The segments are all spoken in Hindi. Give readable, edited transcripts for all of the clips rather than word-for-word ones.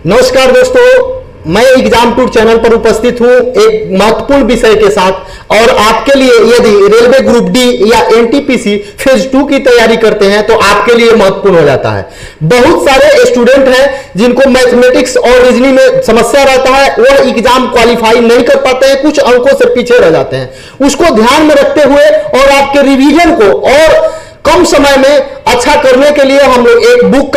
नमस्कार दोस्तों, मैं एग्जाम टूर चैनल पर उपस्थित हूं एक महत्वपूर्ण विषय के साथ। और आपके लिए यदि रेलवे ग्रुप डी या एनटीपीसी फेज 2 की तैयारी करते हैं तो आपके लिए महत्वपूर्ण हो जाता है। बहुत सारे स्टूडेंट हैं जिनको मैथमेटिक्स और रीजनिंग में समस्या रहता है, वह एग्जाम क्वालिफाई नहीं कर पाते हैं, कुछ अंकों से पीछे रह जाते हैं। उसको ध्यान में रखते हुए और आपके रिवीजन को और कम समय में अच्छा करने के लिए हम लोग एक बुक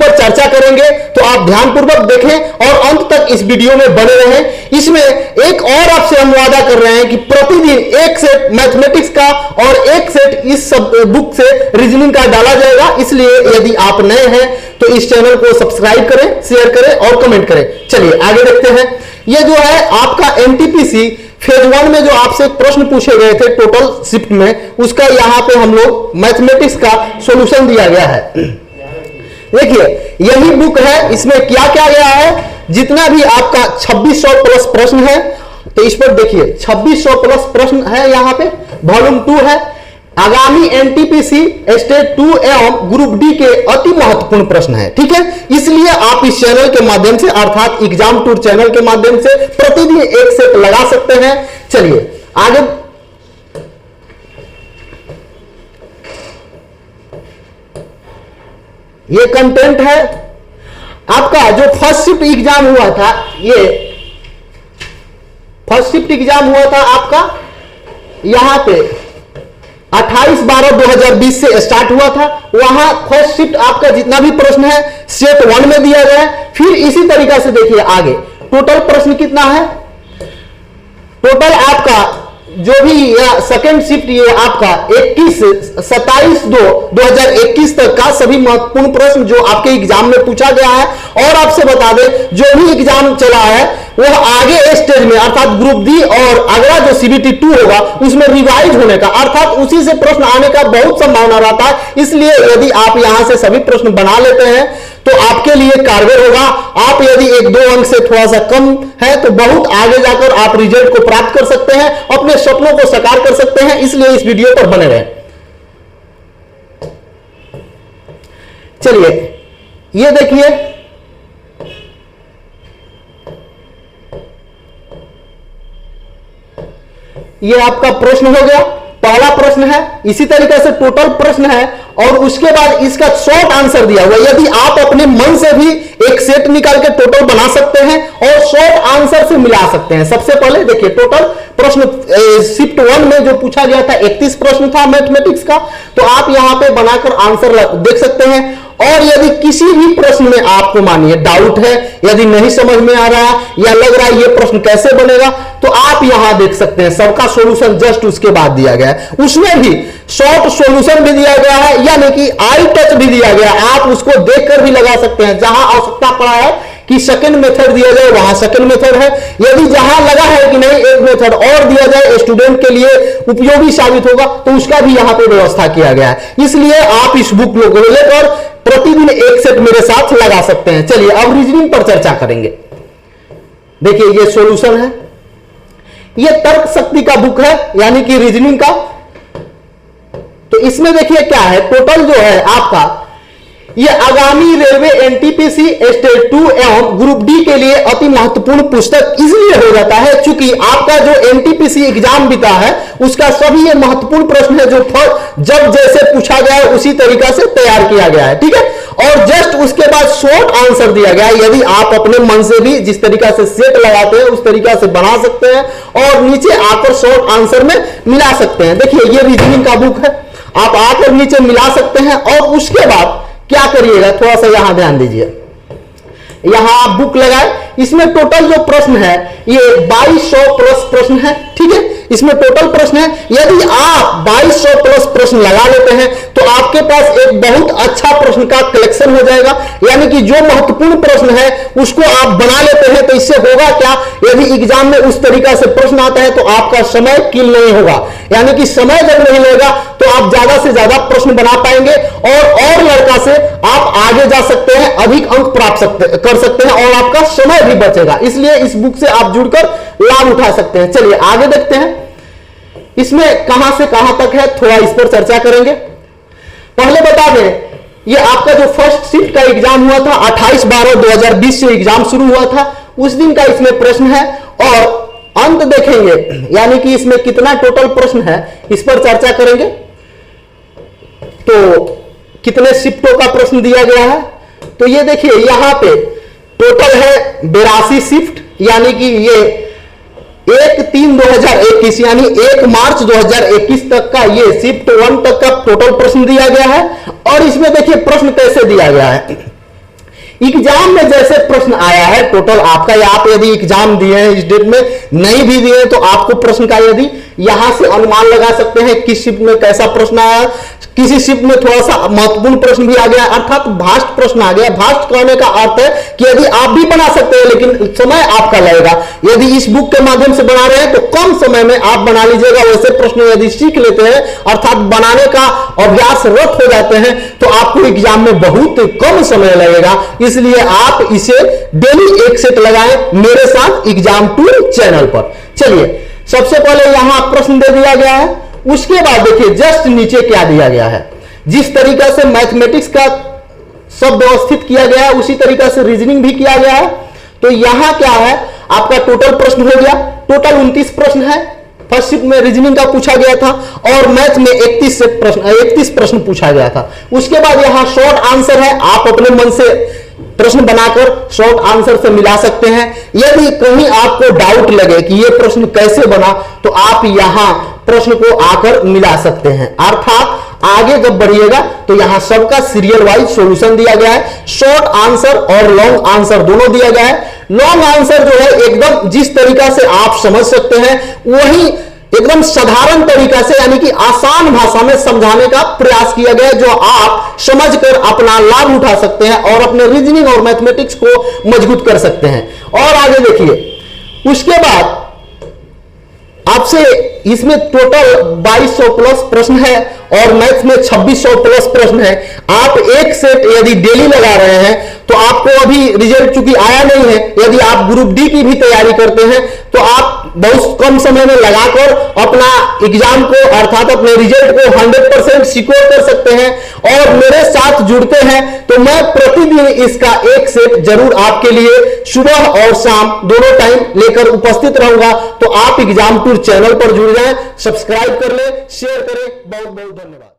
पर चर्चा करेंगे, तो आप ध्यानपूर्वक देखें और अंत तक इस वीडियो में बने रहें। इसमें एक और आपसे हम वादा कर रहे हैं कि प्रतिदिन एक सेट मैथमेटिक्स का और एक सेट इस बुक से रीजनिंग का डाला जाएगा। इसलिए यदि आप नए हैं तो इस चैनल को सब्सक्राइब करें, शेयर करें और कमेंट करें। चलिए आगे देखते हैं। यह जो है आपका एनटीपीसी फेज 1 में जो आपसे प्रश्न पूछे गए थे टोटल शिफ्ट में, उसका यहां पे हम लोग मैथमेटिक्स का सॉल्यूशन दिया गया है। देखिए यही बुक है, इसमें क्या क्या गया है, जितना भी आपका 2600 प्लस प्रश्न है, तो इस पर देखिए 2600 प्लस प्रश्न है। यहां पे वॉल्यूम 2 है। आगामी एनटीपीसी स्टेट 2 एवं ग्रुप डी के अति महत्वपूर्ण प्रश्न है। ठीक है, इसलिए आप इस चैनल के माध्यम से अर्थात एग्जाम टूर चैनल के माध्यम से प्रतिदिन एक सेट लगा सकते हैं। चलिए आगे ये कंटेंट है आपका। जो फर्स्ट शिफ्ट एग्जाम हुआ था, ये फर्स्ट शिफ्ट एग्जाम हुआ था आपका यहां पे 28/12/2020 से स्टार्ट हुआ था। वहां फर्स्ट शिफ्ट आपका जितना भी प्रश्न है सेट 1 में दिया गया है। फिर इसी तरीका से देखिए आगे टोटल प्रश्न कितना है। टोटल आपका जो भी सेकेंड शिफ्ट ये आपका 27/2/2021 तक का सभी महत्वपूर्ण प्रश्न जो आपके एग्जाम में पूछा गया है। और आपसे बता दें जो भी एग्जाम चला है वह आगे स्टेज में अर्थात ग्रुप डी और अगला जो सीबीटी 2 होगा उसमें रिवाइज होने का अर्थात उसी से प्रश्न आने का बहुत संभावना रहता है। इसलिए यदि आप यहां से सभी प्रश्न बना लेते हैं तो आपके लिए कारगर होगा। आप यदि 1-2 अंक से थोड़ा सा कम है तो बहुत आगे जाकर आप रिजल्ट को प्राप्त कर सकते हैं, अपने सपनों को साकार कर सकते हैं। इसलिए इस वीडियो पर बने रहें। चलिए ये देखिए, ये आपका प्रश्न हो गया, पहला प्रश्न है। इसी तरीके से टोटल प्रश्न है और उसके बाद इसका शॉर्ट आंसर दिया हुआ। यदि आप अपने मन से भी एक सेट निकाल के टोटल बना सकते हैं और शॉर्ट आंसर से मिला सकते हैं। सबसे पहले देखिए टोटल प्रश्न शिफ्ट 1 में जो पूछा गया था 31 प्रश्न था मैथमेटिक्स का, तो आप यहां पे बनाकर आंसर देख सकते हैं। और यदि किसी भी प्रश्न में आपको मानिए डाउट है, यदि नहीं समझ में आ रहा या लग रहा है ये प्रश्न कैसे बनेगा, तो आप यहां देख सकते हैं सबका सॉल्यूशन जस्ट उसके बाद दिया गया है। उसमें भी शॉर्ट सॉल्यूशन भी दिया गया है, यानी कि आई टच भी दिया गया है। आप उसको देखकर भी लगा सकते हैं। जहां आवश्यकता पड़ा है कि सेकंड मेथड दिया जाए वहां सेकंड मेथड है। यदि जहां लगा है कि नहीं एक मेथड और दिया जाए स्टूडेंट के लिए उपयोगी साबित होगा, तो उसका भी यहां पे व्यवस्था किया गया है। इसलिए आप इस बुक को लेकर प्रतिदिन एक सेट मेरे साथ लगा सकते हैं। चलिए अब रीजनिंग पर चर्चा करेंगे। देखिए ये सॉल्यूशन है, ये तर्क शक्ति का बुक है यानी कि रीजनिंग का। तो इसमें देखिए क्या है, टोटल जो है आपका ये आगामी रेलवे एनटीपीसी स्टेट 2 एवं ग्रुप डी के लिए अति महत्वपूर्ण पुस्तक इसलिए हो जाता है क्योंकि आपका जो एनटीपीसी एग्जाम बीता है उसका सभी ये महत्वपूर्ण प्रश्न है जो जब जैसे पूछा गया है उसी तरीका से तैयार किया गया है। ठीक है, और जस्ट उसके बाद शॉर्ट आंसर दिया गया है। यदि आप अपने मन से भी जिस तरीका से सेट लगाते हैं उस तरीका से बना सकते हैं और नीचे आकर शॉर्ट आंसर में मिला सकते हैं। देखिए ये रीजनिंग का बुक है, आप आकर नीचे मिला सकते हैं। और उसके बाद क्या करिएगा, थोड़ा सा यहां ध्यान दीजिए। यहां आप बुक लगाए, इसमें टोटल जो प्रश्न है ये 2200 प्लस प्रश्न है। ठीक है, इसमें टोटल प्रश्न है। यदि आप 2200 प्लस प्रश्न लगा लेते हैं तो आपके पास एक बहुत अच्छा प्रश्न का कलेक्शन हो जाएगा। यानी कि जो महत्वपूर्ण प्रश्न है उसको आप बना लेते हैं तो इससे होगा क्या, यदि एग्जाम में उस तरीका से प्रश्न आता है तो आपका समय किल नहीं होगा। यानी कि समय जब नहीं लगेगा तो आप ज्यादा से ज्यादा प्रश्न बना पाएंगे और लड़का से आप आगे जा सकते हैं, अधिक अंक प्राप्त कर सकते हैं और आपका समय भी बचेगा। इसलिए इस बुक से आप जुड़कर लाभ उठा सकते हैं। चलिए आगे देखते हैं इसमें कहां से कहां तक है, थोड़ा इस पर चर्चा करेंगे। पहले बता दें ये आपका जो फर्स्ट शिफ्ट का एग्जाम हुआ था 28/12/2020 से एग्जाम शुरू हुआ था, उस दिन का इसमें प्रश्न है। और अंत देखेंगे, यानी कि इसमें कितना टोटल प्रश्न है इस पर चर्चा करेंगे। तो कितने शिफ्टों का प्रश्न दिया गया है, तो ये देखिए यहां पे टोटल है 82 शिफ्ट, यानी कि ये 1/3/2021 यानी 1 मार्च 2021 तक का ये शिफ्ट 1 तक का टोटल प्रश्न दिया गया है। और इसमें देखिए प्रश्न कैसे दिया गया है, एग्जाम में जैसे प्रश्न आया है टोटल आपका, या आप यदि एग्जाम दिए हैं इस डेट में, नहीं भी दिए तो आपको प्रश्न का यदि यहां से अनुमान लगा सकते हैं किस शिफ्ट में कैसा प्रश्न आया, किसी शिफ्ट में थोड़ा सा महत्वपूर्ण प्रश्न भी आ गया, अर्थात भास्ट प्रश्न आ गया। भास्ट कहने का अर्थ है कि यदि आप भी बना सकते हैं लेकिन समय आपका लगेगा। यदि इस बुक के माध्यम से बना रहे हैं तो कम समय में आप बना लीजिएगा। वैसे प्रश्न यदि सीख लेते हैं अर्थात बनाने का अभ्यासरत हो जाते हैं तो आपको एग्जाम में बहुत कम समय लगेगा। इसलिए आप इसे डेली एक सेट लगाएं मेरे साथ एग्जाम टूर चैनल पर। चलिए सबसे पहले यहां प्रश्न दे दिया गया है, उसके बाद देखिए जस्ट नीचे क्या दिया गया है। जिस तरीका से मैथमेटिक्स का सब व्यवस्थित किया गया है उसी तरीका से रीजनिंग भी किया गया है। तो यहां क्या है, आपका टोटल प्रश्न हो गया, टोटल 29 प्रश्न है। फर्स्ट शिफ्ट में रीजनिंग का पूछा गया था और मैथ में 31 प्रश्न पूछा गया था। उसके बाद यहां शॉर्ट आंसर है, आप अपने मन से प्रश्न बनाकर शॉर्ट आंसर से मिला सकते हैं। यदि कहीं आपको डाउट लगे कि यह प्रश्न कैसे बना तो आप यहां प्रश्न को आकर मिला सकते हैं। अर्थात आगे जब बढ़िएगा तो यहां सबका सीरियल वाइज सॉल्यूशन दिया गया है। शॉर्ट आंसर और लॉन्ग आंसर दोनों दिया गया है। लॉन्ग आंसर जो है एकदम जिस तरीका से आप समझ सकते हैं वही एकदम साधारण तरीका से यानी कि आसान भाषा में समझाने का प्रयास किया गया है, जो आप समझकर अपना लाभ उठा सकते हैं और अपने रीजनिंग और मैथमेटिक्स को मजबूत कर सकते हैं। और आगे देखिए उसके बाद आपसे इसमें टोटल 2200 प्लस प्रश्न है और मैथ में 2600 प्लस प्रश्न है। आप एक सेट यदि डेली लगा रहे हैं तो आपको अभी रिजल्ट चूंकि आया नहीं है, यदि आप ग्रुप डी की भी तैयारी करते हैं तो आप बहुत कम समय में लगाकर अपना एग्जाम को अर्थात अपने रिजल्ट को 100% सिक्योर कर सकते हैं। और मेरे साथ जुड़ते हैं तो मैं प्रतिदिन इसका एक सेट जरूर आपके लिए सुबह और शाम दोनों टाइम लेकर उपस्थित रहूंगा। तो आप एग्जाम टूर चैनल पर जुड़ जाएं, सब्सक्राइब कर लें, शेयर करें। बहुत बहुत धन्यवाद।